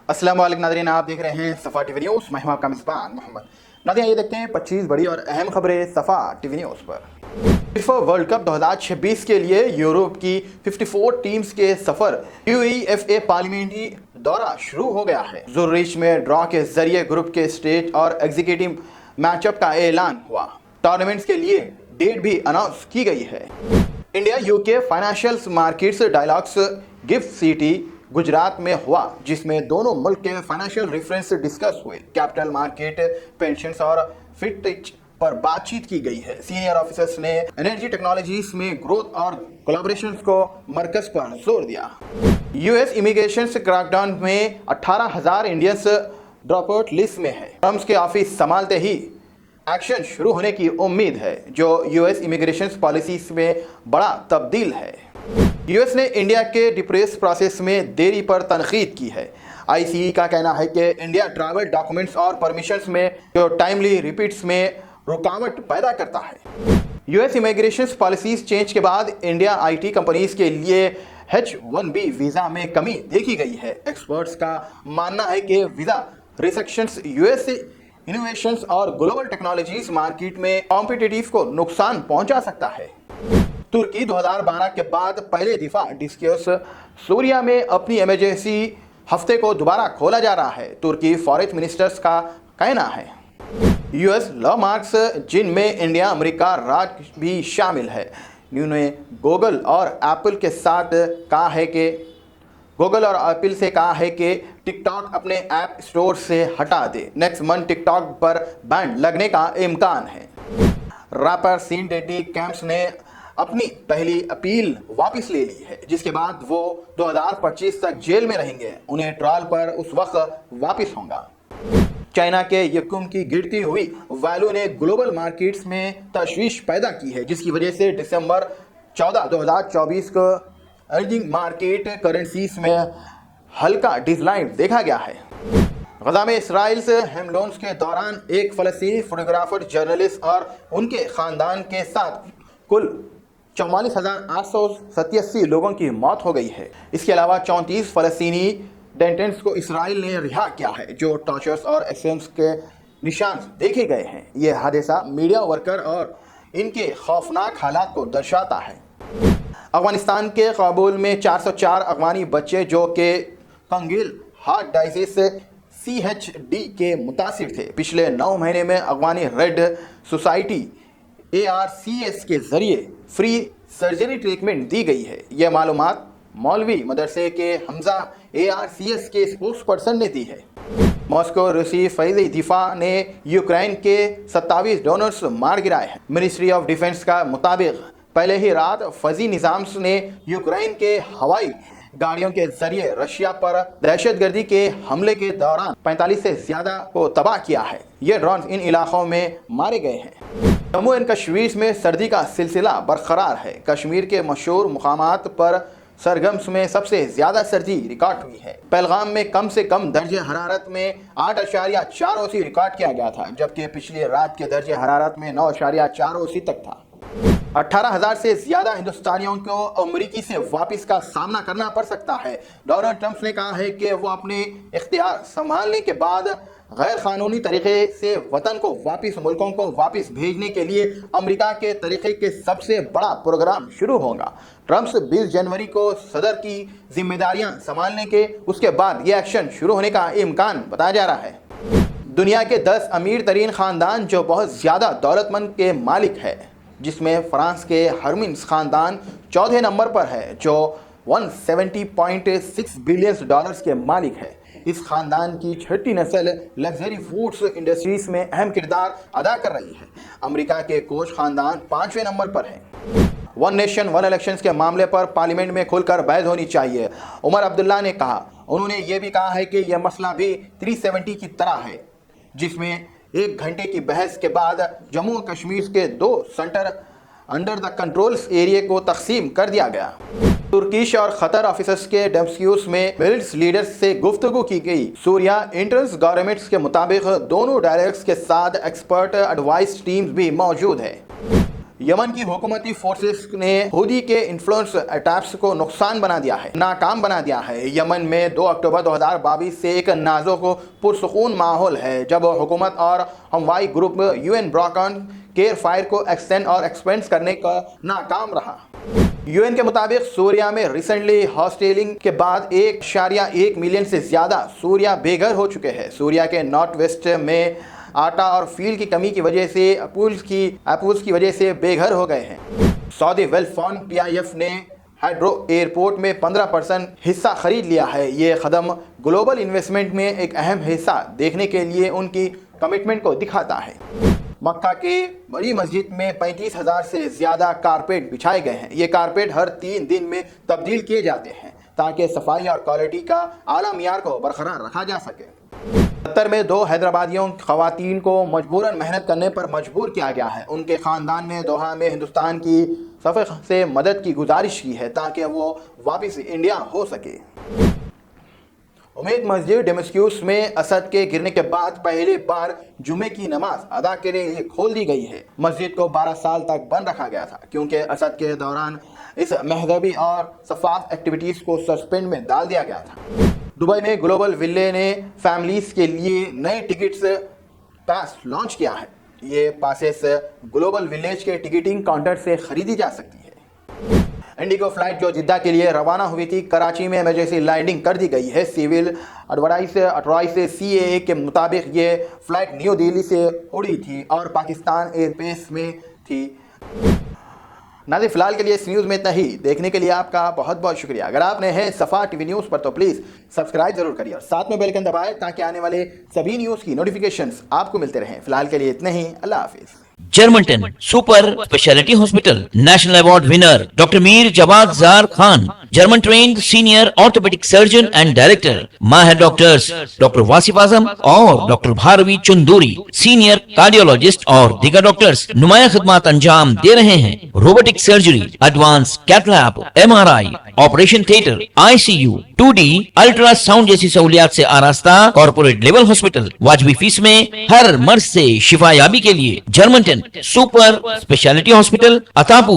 अस्सलाम वालेकुम नाज़रीन, आप देख रहे हैं सफ़ा टीवी न्यूज़। मैं हूं आपका मेज़बान मोहम्मद। नाज़रीन, ये देखते हैं 25 बड़ी और अहम खबरें सफ़ा टीवी न्यूज़ पर। फीफा वर्ल्ड कप 2026 के लिए यूरोप की 54 टीम्स के सफ़र यूईएफए पार्लियामेंट्री दौरा शुरू हो गया है। ज़ुरिच में ड्रॉ के जरिए ग्रुप के स्टेज और एग्जीक्यूटिव मैचअप का ऐलान हुआ। टूर्नामेंट्स के लिए डेट भी अनाउंस की गई है। India UK financial markets dialogues gift city Gujarat में हुआ, जिसमें दोनों मुल्क के फाइनेंशियल रेफरेंस डिस्कस हुए। कैपिटल मार्केट, पेंशन्स और फिटनेस पर बातचीत की गई है। सीनियर ऑफिसर्स ने एनर्जी टेक्नोलॉजीज में ग्रोथ और कोलैबोरेशन को मरकज पर जोर दिया। यूएस इमिग्रेशन क्रैकडाउन में 18,000 इंडियंस ड्रॉप आउट लिस्ट में है। ट्रम्प के ऑफिस संभालते ही एक्शन शुरू होने की उम्मीद है, जो यूएस इमिग्रेशन पॉलिसीज में बड़ा तब्दील है। यूएस ने इंडिया के डिप्रेस प्रोसेस में देरी पर तनकीद की है। आईसीई का कहना है कि इंडिया ट्रैवल डॉक्यूमेंट्स और परमिशंस में जो टाइमली रिपीट्स में रुकावट पैदा करता है। यूएस इमिग्रेशन पॉलिसीज चेंज के बाद इंडिया आईटी कंपनीज के लिए H-1B वीज़ा में कमी देखी गई है। एक्सपर्ट्स का मानना है कि वीज़ा रिस्ट्रिक्शंस यूएस इनोवेशंस और ग्लोबल टेक्नोलॉजीज मार्केट में कॉम्पिटिटिव को नुकसान पहुंचा सकता है। तुर्की 2012 के बाद पहले दिफा डिस्कस सूरिया में अपनी इमरजेंसी हफ्ते को दोबारा खोला जा रहा है, तुर्की फॉरेन मिनिस्टर्स का कहना है। यूएस लॉ मार्क्स, जिनमें इंडिया, अमेरिका राज्य भी शामिल है, उन्होंने गूगल और एप्पल से कहा है कि टिकटॉक अपने ऐप स्टोर से हटा दे। नेक्स्ट मंथ टिकटॉक पर बैन लगने का इम्कान है। रैपर सीन डेडी कैंप्स ने अपनी पहली अपील वापस ले ली है, जिसके बाद वो 2025 तक जेल में रहेंगे। उन्हें ट्रायल पर उस वक्त वापस होगा। चाइना के यकुम की गिरती हुई वैल्यू ने ग्लोबल मार्केट्स में तशवीश पैदा की है, जिसकी वजह से दिसंबर 14, 2024 को अर्जिंग मार्केट करेंसीज में हल्का डिक्लाइन देखा गया है। गजा में इसराइल से हेमलोन्स के दौरान एक फ़लस्तीनी फोटोग्राफर, जर्नलिस्ट और उनके ख़ानदान के साथ कुल 44,887 लोगों की मौत हो गई है। इसके अलावा 34 फ़लस्तीनी डेटेंट्स को इसराइल ने रिहा किया है, जो टॉर्चर्स और एक्सम्स के निशान देखे गए हैं। ये हादसा मीडिया वर्कर और इनके खौफनाक हालात को दर्शाता है। अफगानिस्तान के काबुल में 404 अफगानी बच्चे जो कि कंगिल हार्ट डायसीज से CHD के मुतासिर थे, पिछले 9 महीने में अफगानी रेड सोसाइटी ARCS के जरिए फ्री सर्जरी ट्रीटमेंट दी गई है। यह मालूमात मौलवी मदरसे के हमजा ARCS के स्पोक्स पर्सन ने दी है। मॉस्को रूसी फौजी दिफा ने यूक्रेन के 27 ड्रोनर्स मार गिराए हैं। मिनिस्ट्री ऑफ डिफेंस का मुताबिक पहले ही रात फौजी निज़ाम ने यूक्रेन के हवाई गाड़ियों के जरिए रशिया पर दहशतगर्दी के हमले के दौरान 45 से ज़्यादा को तबाह किया है। ये ड्रोन इन इलाकों में मारे गए हैं। जम्मू एंड कश्मीर में सर्दी का सिलसिला बरकरार है। कश्मीर के मशहूर मुकामात पर सरगम्स में सबसे ज़्यादा सर्दी रिकॉर्ड हुई है। पहलगाम में कम से कम दर्जे हरारत में 8.4 रिकॉर्ड किया गया था, जबकि पिछली रात के दर्जे हरारत में 9.4 तक था। 18,000 से ज़्यादा हिंदुस्तानियों को अमरीकी से वापस का सामना करना पड़ सकता है। डोनाल्ड ट्रंप ने कहा है कि वो अपने इख्तियार संभालने के बाद गैर कानूनी तरीके से वतन को वापस मुल्कों को वापस भेजने के लिए अमेरिका के तरीके के सबसे बड़ा प्रोग्राम शुरू होगा। ट्रंप 20 जनवरी को सदर की जिम्मेदारियां संभालने के उसके बाद ये एक्शन शुरू होने का इम्कान बताया जा रहा है। दुनिया के 10 अमीर तरीन ख़ानदान जो बहुत ज़्यादा दौलतमंद के मालिक है, जिसमें फ्रांस के हर्मिन्स ख़ानदान 14 नंबर पर है, जो 170.6 बिलियन डॉलर्स के मालिक है। इस खानदान की छठी नस्ल लग्जरी फूड्स इंडस्ट्रीज में अहम किरदार अदा कर रही है। अमेरिका के कोच खानदान 5वें नंबर पर है। वन नेशन वन इलेक्शंस के मामले पर पार्लियामेंट में खुलकर बहस होनी चाहिए, उमर अब्दुल्ला ने कहा। उन्होंने ये भी कहा है कि यह मसला भी 370 की तरह है, जिसमें 1 घंटे की बहस के बाद जम्मू कश्मीर के 2 centre under the controls area को तकसीम कर दिया गया। तुर्किश और खतर ऑफिसर्स के डेस्क्यूज में मिलिट्री लीडर्स से गुफ्तगू की गई। सूरिया इंटर्स गवर्नमेंट्स के मुताबिक दोनों डायरेक्टर्स के साथ एक्सपर्ट एडवाइस टीम्स भी मौजूद है। یمن کی حکومتی فورسز نے حوثی کے انفلوئنس اٹیکس کو نقصان بنا دیا ہے، ناکام بنا دیا ہے۔ یمن میں 2 اکتوبر 2022 سے ایک نازک و پرسکون ماحول ہے جب حکومت اور ہموائی group UN broad ceasefire کو ایکسٹینڈ اور ایکسپینڈ کرنے کا ناکام رہا۔ UN کے مطابق سوریا میں ریسنٹلی ہاسٹیلنگ کے بعد 1.1 ملین سے زیادہ سوریا بے گھر ہو چکے ہیں۔ سوریا کے نارتھ ویسٹ میں آٹا اور فیل کی کمی کی وجہ سے ایپولز کی وجہ سے بے گھر ہو گئے ہیں۔ سعودی ویلتھ فنڈ PIF نے ہائیڈرو ایئرپورٹ میں 15% حصہ خرید لیا ہے۔ یہ قدم گلوبل انویسٹمنٹ میں ایک اہم حصہ دیکھنے کے لیے ان کی کمٹمنٹ کو دکھاتا ہے۔ مکہ کی بڑی مسجد میں 35,000 سے زیادہ کارپیٹ بچھائے گئے ہیں۔ یہ کارپیٹ ہر 3 دن میں تبدیل کیے جاتے ہیں تاکہ صفائی اور کوالٹی کا اعلیٰ معیار کو برقرار رکھا جا سکے۔ قطر میں 2 حیدرآبادیوں خواتین کو مجبوراً محنت کرنے پر مجبور کیا گیا ہے۔ ان کے خاندان نے دوحہ میں ہندوستان کی صفحہ سے مدد کی گزارش کی ہے تاکہ وہ واپس انڈیا ہو سکے۔ امید مسجد ڈیمسکیوس میں اسد کے گرنے کے بعد پہلی بار جمعے کی نماز ادا کے لیے کھول دی گئی ہے۔ مسجد کو 12 سال تک بند رکھا گیا تھا کیونکہ اسد کے دوران اس مذہبی اور ثقافتی ایکٹیویٹیز کو سسپینڈ میں ڈال دیا گیا تھا۔ دبئی میں گلوبل ویلے نے فیملیز کے لیے نئے ٹکٹس پاس لانچ کیا ہے۔ یہ پاسز گلوبل ویلیج کے ٹکٹنگ کاؤنٹر سے خریدی جا سکتی ہے۔ انڈیگو فلائٹ جو جدہ کے لیے روانہ ہوئی تھی کراچی میں ایمرجنسی لینڈنگ کر دی گئی ہے۔ سول ایڈوائز CAA کے مطابق یہ فلائٹ نیو دہلی سے اڑی تھی اور پاکستان ایئر بیس میں تھی۔ ناظرین فی الحال کے لیے اس نیوز میں اتنا ہی۔ دیکھنے کے لیے آپ کا بہت بہت شکریہ۔ اگر آپ نے ہیں صفا TV نیوز پر تو پلیز سبسکرائب ضرور کریے اور ساتھ میں بیل آئیکن دبائیں تاکہ آنے والے سبھی نیوز کی نوٹیفیکیشنز آپ کو ملتے رہیں۔ فی الحال کے لیے اتنا ہی، اللہ حافظ۔ Germanton super speciality hospital national award winner doctor Mir Jawad Zar Khan, German trained senior orthopaedic surgeon and director, ماہر ڈاکٹرز ڈاکٹر واصف اعظم اور doctor Bharavi Chanduri, senior cardiologist اور دیگر ڈاکٹرز نمایاں خدمات انجام دے رہے ہیں۔ Robotic surgery, advance cath lab, MRI، operation theatre, ICU، 2D ultrasound جیسی سہولیات سے آراستہ کارپوریٹ لیول ہاسپٹل، واجبی فیس میں ہر مرض سے شفا یابی کے لیے جرمنٹن سپر اسپیشلٹی ہاسپٹل، عطاپور۔